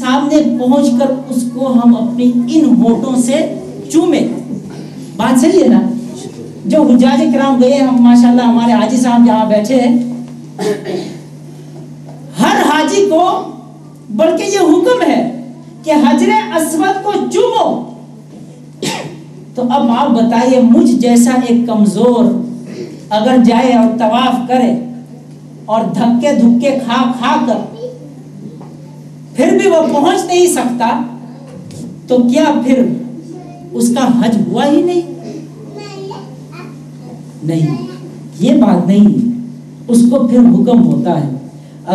سامنے پہنچ کر اس کو ہم اپنی ان ہونٹوں سے چومیں. بات صحیح ہے نا؟ جو حجاج کرام گئے ہم ماشاءاللہ ہمارے حاجی صاحب یہاں بیٹھے ہیں، ہر حاجی کو بلکہ یہ حکم ہے کہ حجر اسود کو چومو. تو اب آپ بتائیے مجھ جیسا ایک کمزور اگر جائے اور طواف کرے اور دھکے دھکے کھا کھا کر پھر بھی وہ پہنچ نہیں سکتا تو کیا پھر اس کا حج ہوا ہی نہیں؟ نہیں، یہ بات نہیں. اس کو پھر حکم ہوتا ہے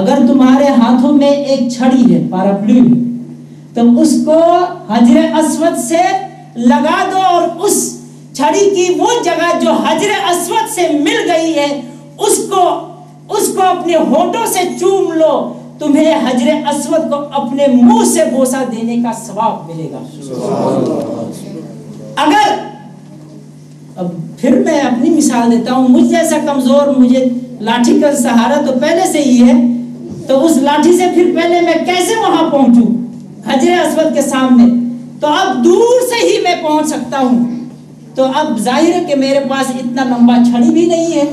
اگر تمہارے ہاتھوں میں ایک چھڑی ہے پارپلی میں تو اس کو حجر اسود سے لگا دو اور اس چھڑی کی وہ جگہ جو حجر اسود سے مل گئی ہے اس کو اپنے ہونٹوں سے چوم لو. تمہیں حجر اسود کو اپنے منہ سے بوسہ دینے کا ثواب ملے گا. اگر اب پھر میں اپنی مثال دیتا ہوں، مجھ جیسا کمزور، مجھے لاٹھی کا سہارا تو پہلے سے ہی ہے، تو اس لاٹھی سے پھر پہلے میں کیسے وہاں پہنچوں حجر اسود کے سامنے؟ تو اب دور سے ہی میں پہنچ سکتا ہوں. تو اب ظاہر ہے کہ میرے پاس اتنا لمبا چھڑی بھی نہیں ہے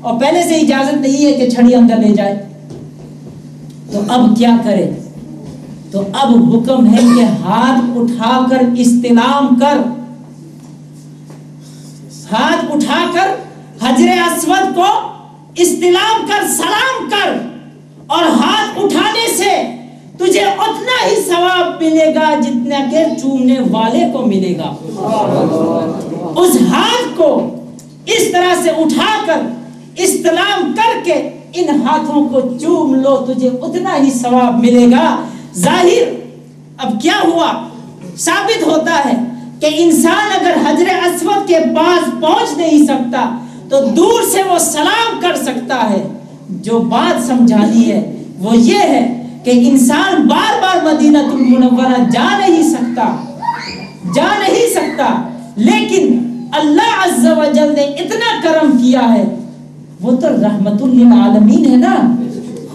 اور پہلے سے اجازت نہیں ہے کہ چھڑی اندر لے جائے. تو اب کیا کرے؟ تو اب حکم ہے کہ ہاتھ اٹھا کر استلام کر، ہاتھ اٹھا کر حجر اسود کو استلام کر، سلام کر، اور ہاتھ اٹھانے سے تجھے اتنا ہی ثواب ملے گا جتنا کہ چومنے والے کو ملے گا. اس ہاتھ کو اس طرح سے اٹھا کر استلام کر کے ان ہاتھوں کو چوم لو، تجھے اتنا ہی ثواب ملے گا. ظاہر اب کیا ہوا؟ ثابت ہوتا ہے کہ انسان اگر حجر اسود کے پاس پہنچ نہیں سکتا تو دور سے وہ سلام کر سکتا ہے. جو بات سمجھانی ہے وہ یہ ہے کہ انسان بار بار مدینہ المنورہ جا نہیں سکتا، لیکن اللہ عز و جل نے اتنا کرم کیا ہے، وہ تو رحمت للعالمین ہے نا.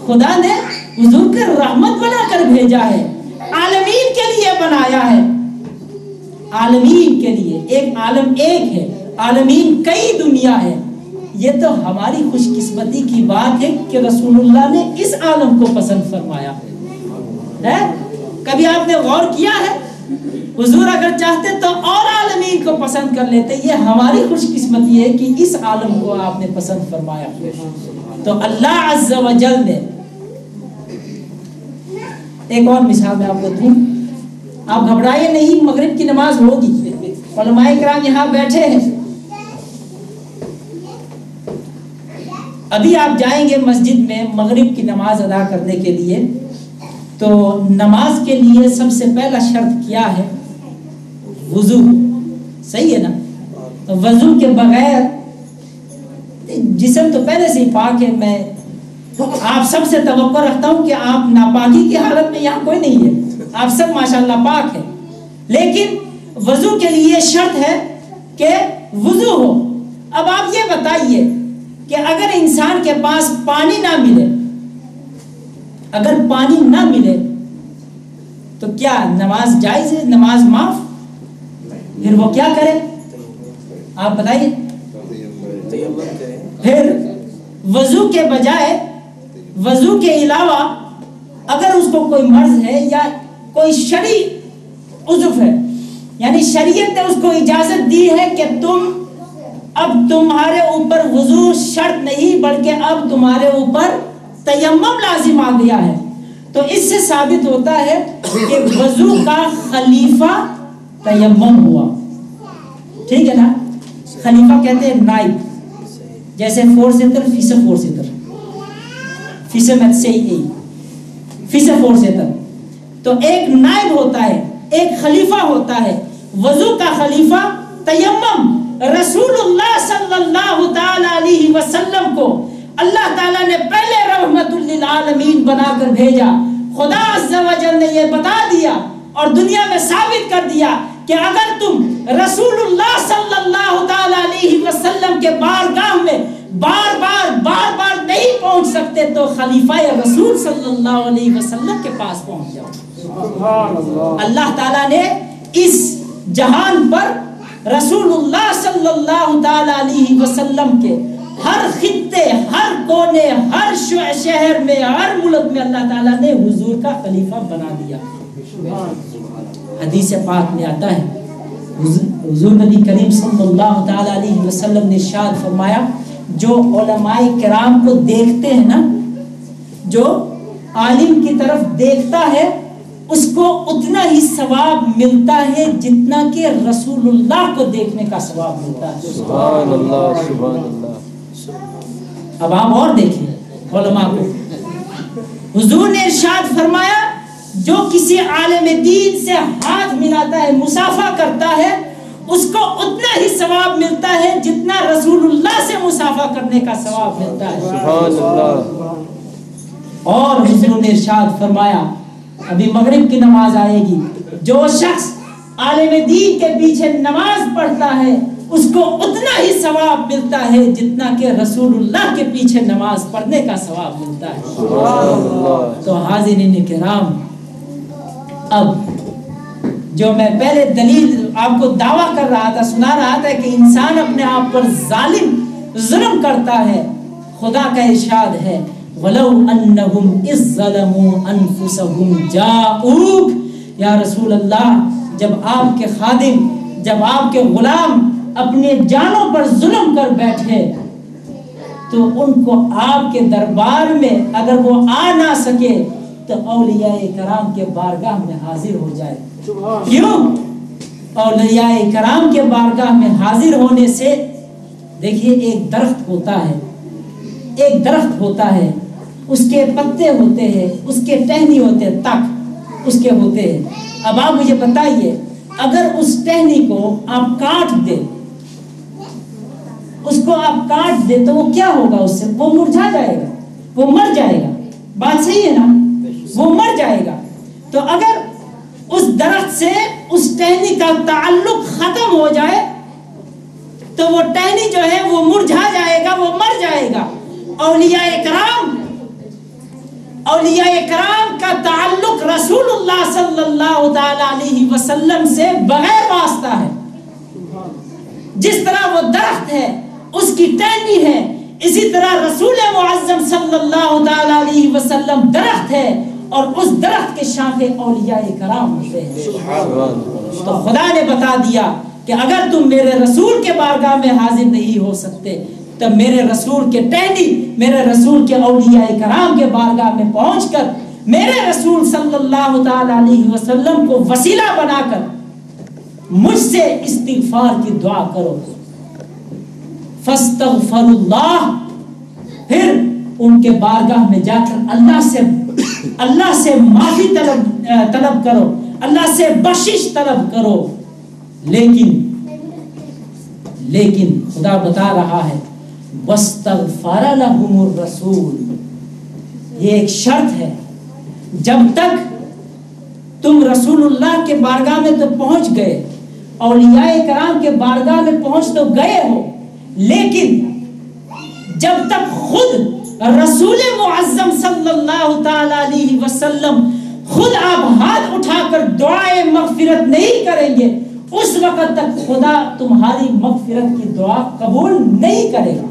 خدا نے حضور کے رحمت بنا کر بھیجا ہے، عالمین کے لیے بنایا ہے. عالمین کے لیے، ایک عالم ایک ہے، عالمین کئی دنیا ہے. یہ تو ہماری خوش قسمتی کی بات ہے کہ رسول اللہ نے اس عالم کو پسند فرمایا ہے. کبھی آپ نے غور کیا ہے؟ حضور اگر چاہتے تو اور عالمین کو پسند کر لیتے. یہ ہماری خوش قسمتی ہے کہ اس عالم کو آپ نے پسند فرمایا. تو اللہ عز و جل نے ایک اور مثال میں آپ کو دوں. آپ گھبرائیے نہیں، مغرب کی نماز ہوگی، علماء کرام یہاں بیٹھے ہیں. ابھی آپ جائیں گے مسجد میں مغرب کی نماز ادا کرنے کے لیے، تو نماز کے لیے سب سے پہلا شرط کیا ہے؟ وضو. صحیح ہے نا؟ تو وضو کے بغیر جسم تو پہلے سے ہی پاک ہے. میں آپ سب سے توقع رکھتا ہوں کہ آپ ناپاکی کی حالت میں یہاں کوئی نہیں ہے، آپ سب ماشاءاللہ پاک ہیں. لیکن وضو کے لیے شرط ہے کہ وضو ہو. اب آپ یہ بتائیے کہ اگر انسان کے پاس پانی نہ ملے، اگر پانی نہ ملے تو کیا نماز جائز ہے؟ نماز معاف؟ پھر وہ کیا کرے؟ آپ بتائیے. پھر وضو کے بجائے، وضو کے علاوہ اگر اس کو کوئی مرض ہے یا کوئی شرعی عذر ہے، یعنی شریعت نے اس کو اجازت دی ہے کہ اب تمہارے اوپر وضو شرط نہیں بلکہ اب تمہارے اوپر تیمم لازم آ گیا ہے، تو اس سے ثابت ہوتا ہے کہ وضو کا خلیفہ تیمم ہوا. ٹھیک ہے نا؟ خلیفہ کہتے ہیں نائب، جیسے 4 سیتر فیصد 4 سیتر فیصد میں سے ہی فیصد 4 سیتر. تو ایک نائب ہوتا ہے، ایک خلیفہ ہوتا ہے. وضو کا خلیفہ تیمم. رسول اللہ صلی اللہ تعالی علیہ وسلم کو اللہ تعالیٰ نے پہلے رحمت للعالمین بنا کر بھیجا. خدا عز و جل نے یہ بتا دیا اور دنیا میں ثابت کر دیا کہ اگر تم رسول اللہ صلی اللہ تعالی علیہ وسلم کے بارگاہ میں بار بار نہیں پہنچ سکتے تو خلیفہ رسول صلی اللہ علیہ وسلم کے پاس پہنچ جاؤ. اللہ تعالیٰ نے اس جہان پر رسول اللہ صلی اللہ تعالی علیہ وسلم کے ہر خطے، ہر کونے، ہر شہر میں، ہر ملک میں اللہ تعالیٰ نے حضور کا خلیفہ بنا دیا۔ حدیث پاک میں آتا ہے، حضور نبی کریم صلی اللہ تعالی علیہ وسلم نے ارشاد فرمایا، جو علماء کرام کو دیکھتے ہیں نا، جو عالم کی طرف دیکھتا ہے اس کو اتنا ہی ثواب ملتا ہے جتنا کہ رسول اللہ کو دیکھنے کا ثواب ملتا ہے۔ سبحان اللہ، سبحان اللہ۔ اب آپ اور دیکھیں علماء کو، حضور نے ارشاد فرمایا جو کسی عالم دین سے ہاتھ ملاتا ہے، مصافحہ کرتا ہے، اس کو اتنا ہی ثواب ملتا ہے جتنا رسول اللہ سے مصافحہ کرنے کا ثواب ملتا ہے۔ سبحان اللہ۔ اور حضور نے ارشاد فرمایا، ابھی مغرب کی نماز آئے گی، جو شخص عالم دین کے پیچھے نماز پڑھتا ہے اس کو اتنا ہی ثواب ملتا ہے جتنا کہ رسول اللہ کے پیچھے نماز پڑھنے کا ثواب ملتا ہے۔ سبحان اللہ۔ تو حاضرین کرام، اب جو میں پہلے دلیل آپ کو دعویٰ کر رہا تھا، سنا رہا تھا کہ انسان اپنے آپ پر ظلم کرتا ہے، خدا کا ارشاد ہے، وَلَوْ أَنَّهُمْ إِذْ ظَلَمُوا أَنفُسَهُمْ جَاءُوكَ، یا رسول اللہ، جب آپ کے خادم، جب آپ کے غلام اپنے جانوں پر ظلم کر بیٹھے تو ان کو آپ کے دربار میں اگر وہ آ نہ سکے تو اولیاء کرام کے بارگاہ میں حاضر ہو جائے۔ کیوں؟ اولیاء کرام کے بارگاہ میں حاضر ہونے سے، دیکھیے ایک درخت ہوتا ہے، ایک درخت ہوتا ہے، اس کے پتے ہوتے ہیں، اس کے ٹہنی ہوتے ہیں، تک اس کے ہوتے ہیں۔ اب آپ مجھے بتائیے، اگر اس ٹہنی کو آپ کاٹ دیں، اس کو آپ کاٹ دیں تو وہ کیا ہوگا؟ اس سے وہ مرجھا جائے گا، وہ مر جائے گا۔ بات صحیح ہے نا؟ وہ مر جائے گا۔ تو اگر اس درخت سے اس ٹہنی کا تعلق ختم ہو جائے تو وہ ٹہنی جو ہے وہ مرجھا جائے گا، وہ مر جائے گا۔ اولیاء کرام کا تعلق رسول اللہ صلی اللہ تعالی علیہ وسلم سے بغیر واسطہ ہے۔ جس طرح وہ درخت ہے، اس کی ٹہنی ہے، اسی طرح رسول معظم صلی اللہ تعالی علیہ وسلم درخت ہے، اور اس درخت کے شاخے اولیاء کرام ہوتے ہیں۔ تو خدا نے بتا دیا کہ اگر تم میرے رسول کے بارگاہ میں حاضر نہیں ہو سکتے تو میرے رسول کے ٹہنی، میرے رسول کے اولیاء کرام کے بارگاہ میں پہنچ کر میرے رسول صلی اللہ تعالی علیہ وسلم کو وسیلہ بنا کر مجھ سے استغفار کی دعا کرو۔ فاستغفر اللہ، پھر ان کے بارگاہ میں جا کر اللہ سے معافی طلب کرو، اللہ سے بخشش طلب کرو۔ لیکن خدا بتا رہا ہے واستغفر لهم الرسول، یہ ایک شرط ہے، جب تک تم رسول اللہ کے بارگاہ میں تو پہنچ گئے، اولیاء کرام کے بارگاہ میں پہنچ تو گئے ہو، لیکن جب تک خود رسول معظم صلی اللہ تعالی علیہ وسلم خود آپ ہاتھ اٹھا کر دعائے مغفرت نہیں کریں گے، اس وقت تک خدا تمہاری مغفرت کی دعا قبول نہیں کرے گا۔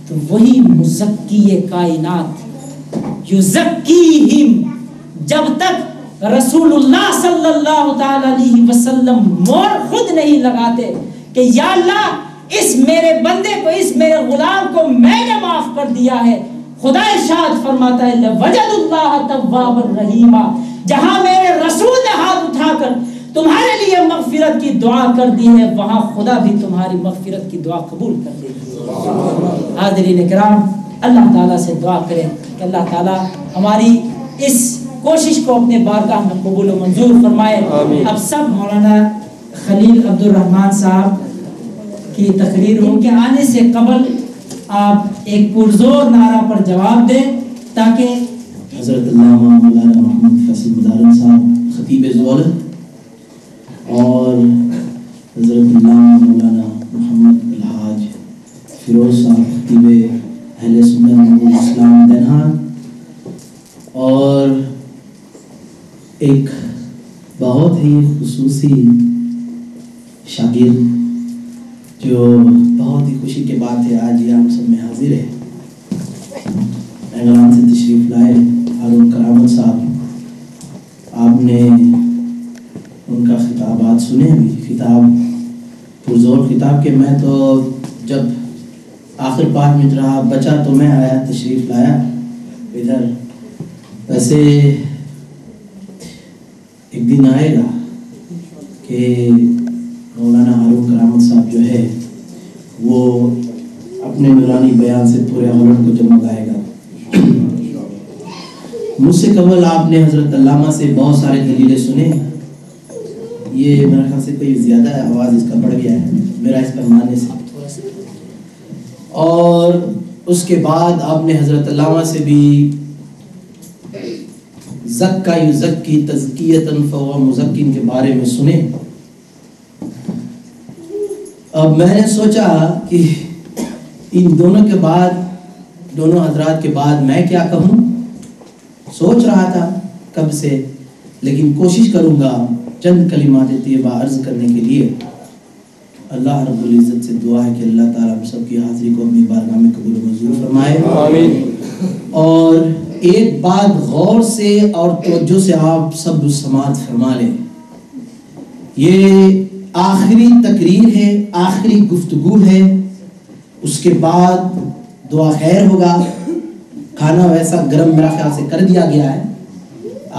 تو وہی مزکی کائنات یزکیہم، جب تک رسول اللہ صلی اللہ تعالی علیہ وسلم مور خود نہیں لگاتے کہ یا اللہ اس میرے بندے کو، اس میرے غلام کو میں نے معاف کر دیا ہے، خدا ارشاد فرماتا ہے لَوَجَدُ اللَّهَ تَوَّابًا رَحِيمًا، جہاں میرے رسول نے ہاتھ اٹھا کر تمہارے لیے مغفرت کی دعا کر دی ہے، وہاں خدا بھی تمہاری مغفرت کی دعا قبول کر دے گی۔ حاضرین کرام، اللہ تعالیٰ سے دعا کریں کہ اللہ تعالیٰ ہماری اس کوشش کو اپنے بارگاہ میں قبول و منظور فرمائے۔ اب سب مولانا خلیل عبد الرحمن صاحب کی تقریر، ان کے آنے سے قبل آپ ایک پرزور نعرہ پر جواب دیں تاکہ حضرت علامہ مولانا محمد فیصل مدارن صاحب خطیب زول اور حضرت علامہ مولانا محمد الحاج فیروز صاحب خطیب اہل سنت والاسلام دنہا اور بہت ہی خصوصی شاگرد جو بہت ہی خوشی کے بات ہے آج یہ ہم سب میں حاضر ہے، انگلینڈ سے تشریف لائے ہارون کرامت صاحب۔ آپ نے ان کا خطابات سنے بھی، خطاب پرزور خطاب کے میں تو جب آخر 5 منٹ رہا بچا تو میں آیا، تشریف لایا ادھر۔ ویسے ایک دن آئے گا کہ مولانا ہارون کرامت صاحب جو ہے وہ اپنے نورانی بیان سے پورے ہولنڈ کو جگمگائے گا۔ مجھ سے قبل آپ نے حضرت علامہ سے بہت سارے دلیلیں سنے، یہ میرا خیال سے کوئی زیادہ آواز اس کا بڑھ گیا ہے میرا اس پر ماننے سے، اور اس کے بعد آپ نے حضرت علامہ سے بھی زکا یزکی تزکیتاً فہو مزکین کے بارے میں سنے۔ اب میں نے سوچا کہ ان دونوں کے بعد، دونوں حضرات کے بعد میں کیا کہوں، سوچ رہا تھا کب سے، لیکن کوشش کروں گا چند کلمات طیبہ عرض کرنے کے لیے۔ اللہ رب العزت سے دعا ہے کہ اللہ تعالیٰ ہم سب کی حاضری کو اپنی بارگاہ میں قبول و منظور فرمائے، آمین۔ اور ایک بات غور سے اور توجہ سے آپ سب سماعت فرما لیں، یہ آخری تقریر ہے، آخری گفتگو ہے، اس کے بعد دعا خیر ہوگا۔ کھانا ویسا گرم میرا خیال سے کر دیا گیا ہے،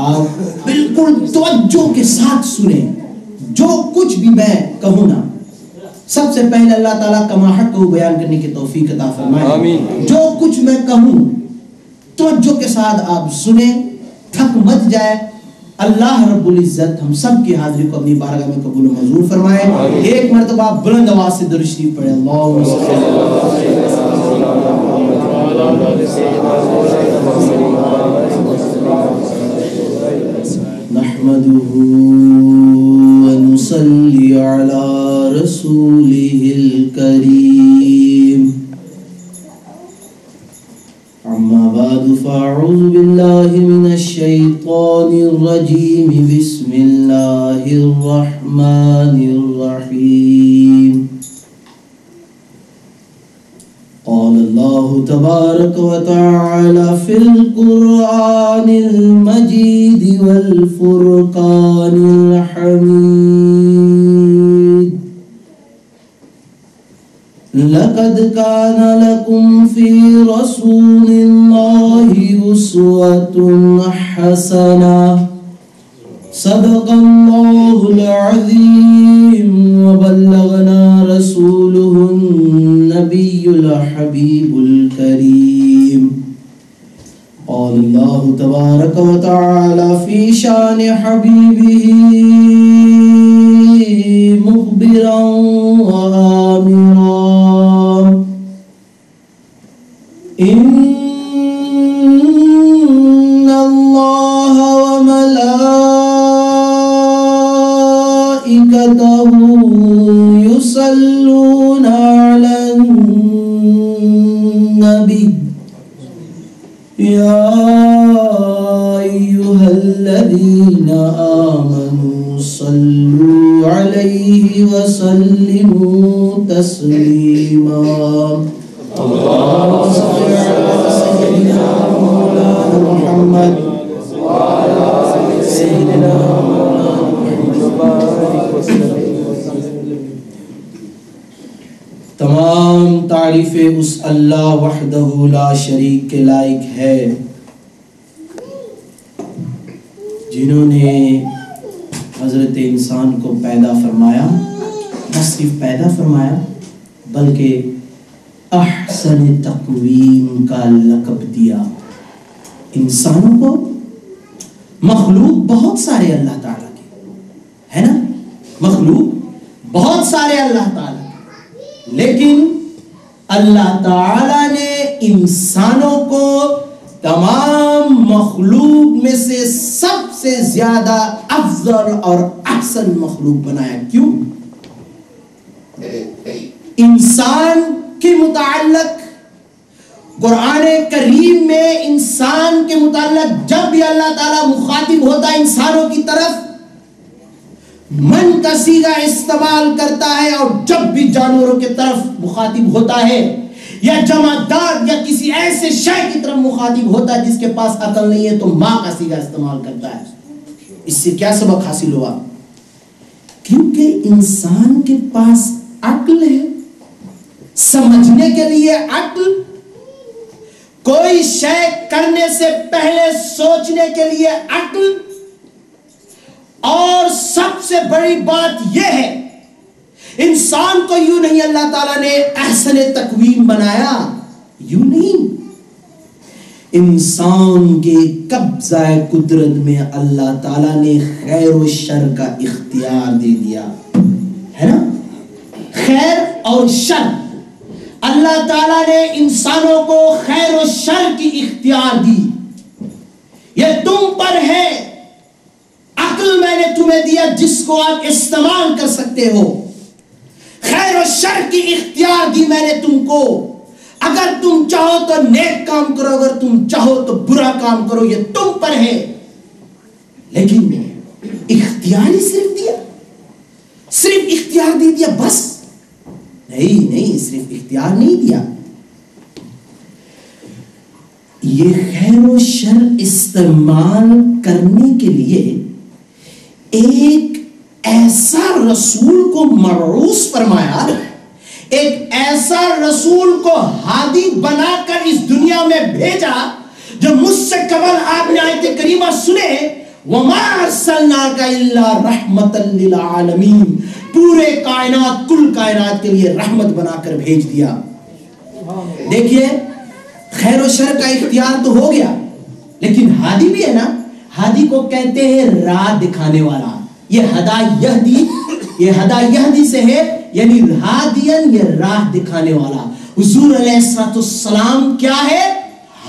آپ بالکل توجہ کے ساتھ سنیں جو کچھ بھی میں کہوں نا۔ سب سے پہلے اللہ تعالیٰ کما حق کو بیان کرنے کی توفیق عطا فرمائے، آمین۔ جو کچھ میں کہوں توجہ کے ساتھ آپ سنیں، تھک مت جائے۔ اللہ رب العزت ہم سب کی حاضری کو اپنی بارگاہ میں قبول و منظور فرمائے۔ ایک مرتبہ بلند آواز سے درود شریف پڑھیں، اللہم صلی اللہ علیہ وسلم، نحمدہ ونصلی علی رسولہ الکریم، اما بعد فاعوذ باللہ من الشیطان الرجیم، بسم اللہ الرحمن الرحیم۔ قال اللہ تبارک و تعالی فی القرآن المجید والفرقان الحمید، لقد كان لكم في رسول الله أسوة حسنة، صدق الله العظيم، وبلغنا رسوله النبي الحبيب الكريم۔ قال الله تبارك وتعالى في شان حبيبه مخبرا وآمرا، إن الله وملائكته يصلون على النبي، يا أيها الذين آمنوا صلوا عليه وسلموا تسليما، اللهم صل على سيدنا مولانا محمد وعلى سيدنا مولانا محمد۔ تمام تعریفیں اس اللہ وحدہ لا شریک کے لائق ہے جنہوں نے حضرت انسان کو پیدا فرمایا، نہ صرف پیدا فرمایا بلکہ احسن تقویم کا لقب دیا۔ انسانوں کو مخلوق بہت سارے اللہ تعالیٰ کے ہے نا، مخلوق بہت سارے اللہ تعالیٰ، لیکن اللہ تعالیٰ نے انسانوں کو تمام مخلوق میں سے سب سے زیادہ افضل اور احسن مخلوق بنایا۔ کیوں؟ انسان کے متعلق قرآن کریم میں انسان کے متعلق جب بھی اللہ تعالیٰ مخاطب ہوتا ہے انسانوں کی طرف من کا صیغہ استعمال کرتا ہے اور جب بھی جانوروں کی طرف مخاطب ہوتا ہے یا جمادات یا کسی ایسے شے کی طرف مخاطب ہوتا ہے جس کے پاس عقل نہیں ہے تو ماں کا صیغہ استعمال کرتا ہے. اس سے کیا سبق حاصل ہوا؟ کیونکہ انسان کے پاس عقل ہے، سمجھنے کے لیے عقل، کوئی شے کرنے سے پہلے سوچنے کے لیے عقل، اور سب سے بڑی بات یہ ہے انسان کو یوں نہیں اللہ تعالیٰ نے احسن تقویم بنایا، یوں نہیں. انسان کے قبضہ قدرت میں اللہ تعالیٰ نے خیر و شر کا اختیار دے دیا ہے نا. خیر اور شر اللہ تعالیٰ نے انسانوں کو خیر و شر کی اختیار دی. یہ تم پر ہے. عقل میں نے تمہیں دیا جس کو آپ استعمال کر سکتے ہو. خیر و شر کی اختیار دی میں نے تم کو. اگر تم چاہو تو نیک کام کرو، اگر تم چاہو تو برا کام کرو، یہ تم پر ہے. لیکن اختیار ہی صرف اختیار دے دیا بس؟ نہیں، صرف اختیار نہیں دیا. یہ خیر و شر استعمال کرنے کے لیے ایک ایسا رسول کو مبعوث فرمایا، ایک ایسا رسول کو ہادی بنا کر اس دنیا میں بھیجا جو مجھ سے قبل آپ نے آیت کریمہ سنے، وَمَا أَرْسَلْنَاكَ إِلَّا رَحْمَةً لِّلْعَالَمِينَ، پورے کائنات، کل کائنات کے لیے رحمت بنا کر بھیج دیا. دیکھیے خیر و شر کا اختیار تو ہو گیا، لیکن ہادی بھی ہے نا. ہادی کو کہتے ہیں راہ دکھانے والا. یہ ہدا یہدی سے ہے، یعنی ہادین، یہ راہ دکھانے والا. حضور علیہ السلام کیا ہے؟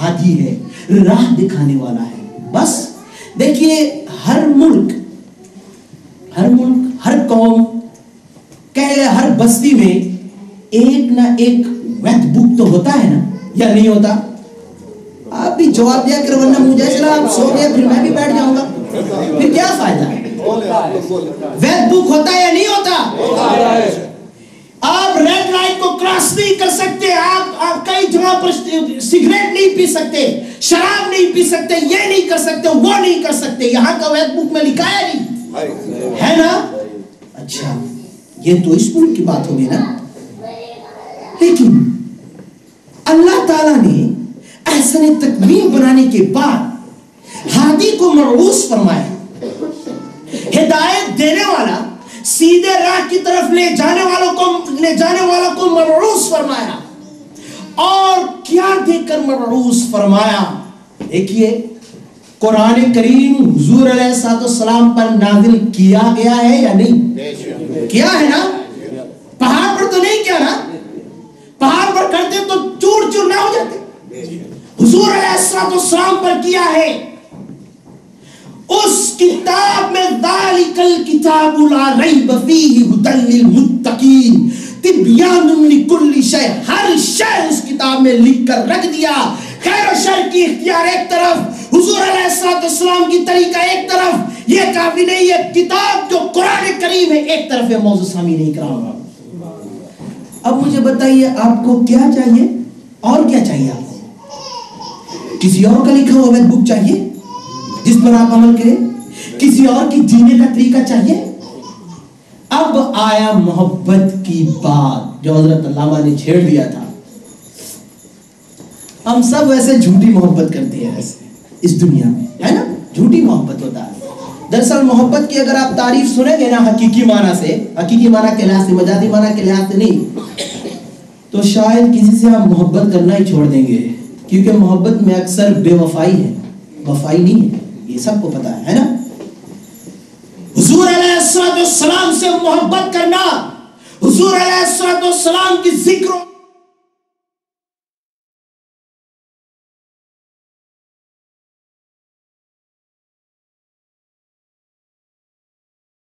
ہادی ہے، راہ دکھانے والا ہے. بس دیکھیے ہر ملک، ہر قوم، ہر بستی میں ایک نہ ایک ویت بک تو ہوتا ہے نا، یا نہیں ہوتا؟ آپ بھی جواب دیا کرو ورنہ مجھے چلا آپ سو گئے پھر میں بھی بیٹھ جاؤں گا، پھر کیا فائدہ ہے؟ ویت بک ہوتا ہے یا نہیں ہوتا؟ آپ ریڈ لائٹ کو کراس نہیں کر سکتے، آپ کئی جگہ پر سگریٹ نہیں پی سکتے، شراب نہیں پی سکتے، یہ نہیں کر سکتے، وہ نہیں کر سکتے. یہاں کا ویت بک میں لکھا ہے نہیں ہے نا. اچھا یہ تو اس ملک کی بات ہوگی نا. لیکن اللہ تعالیٰ نے احسن تقویم بنانے کے بعد ہادی کو مبعوث فرمایا، ہدایت دینے والا، سیدھے راہ کی طرف لے جانے والا کو مبعوث فرمایا. اور کیا دے کر مبعوث فرمایا؟ دیکھیے قرآن کریم حضور علیہ السلام پر نازل کیا گیا ہے یا نہیں؟ کیا ہے نا. پہاڑ پر تو نہیں کیا نا. پہاڑ پر کرتے تو چور چور نہ ہو جاتے. حضور علیہ السلام پر کیا ہے. اس کتاب میں ذالک الکتاب لا ریب فیہ ھدی للمتقین تبیان لکل شیء، ہر شے اس کتاب میں لکھ کر رکھ دیا. خیر و شر کی اختیار ایک طرف، حضور علیہ السلام کی طریقہ ایک طرف. یہ کافی نہیں، یہ کتاب جو قرآن کریم ہے ایک طرف ہے. موضوع سامعین اکرام، اب مجھے بتائیے آپ کو کیا چاہیے اور کیا چاہیے؟ آپ کو کسی اور کا لکھا ہوا ویت بک چاہیے جس پر آپ عمل کریں؟ کسی اور کی جینے کا طریقہ چاہیے؟ اب آیا محبت کی بات جو حضرت علامہ نے چھیڑ دیا تھا. ہم سب ویسے جھوٹی محبت کرتے ہیں اس دنیا میں، ہے نا. جھوٹی محبت ہوتا ہے. دراصل محبت کی اگر آپ تعریف سنیں گے نا حقیقی معنی سے، حقیقی معنی کے لحاظ سے، مجازی معنی کے لحاظ سے نہیں، تو شاید کسی سے آپ محبت کرنا ہی چھوڑ دیں گے. کیونکہ محبت میں اکثر بے وفائی ہے، وفائی نہیں ہے. یہ سب کو پتا ہے نا. حضور علیہ السلام سے محبت کرنا، حضور علیہ السلام کی ذکر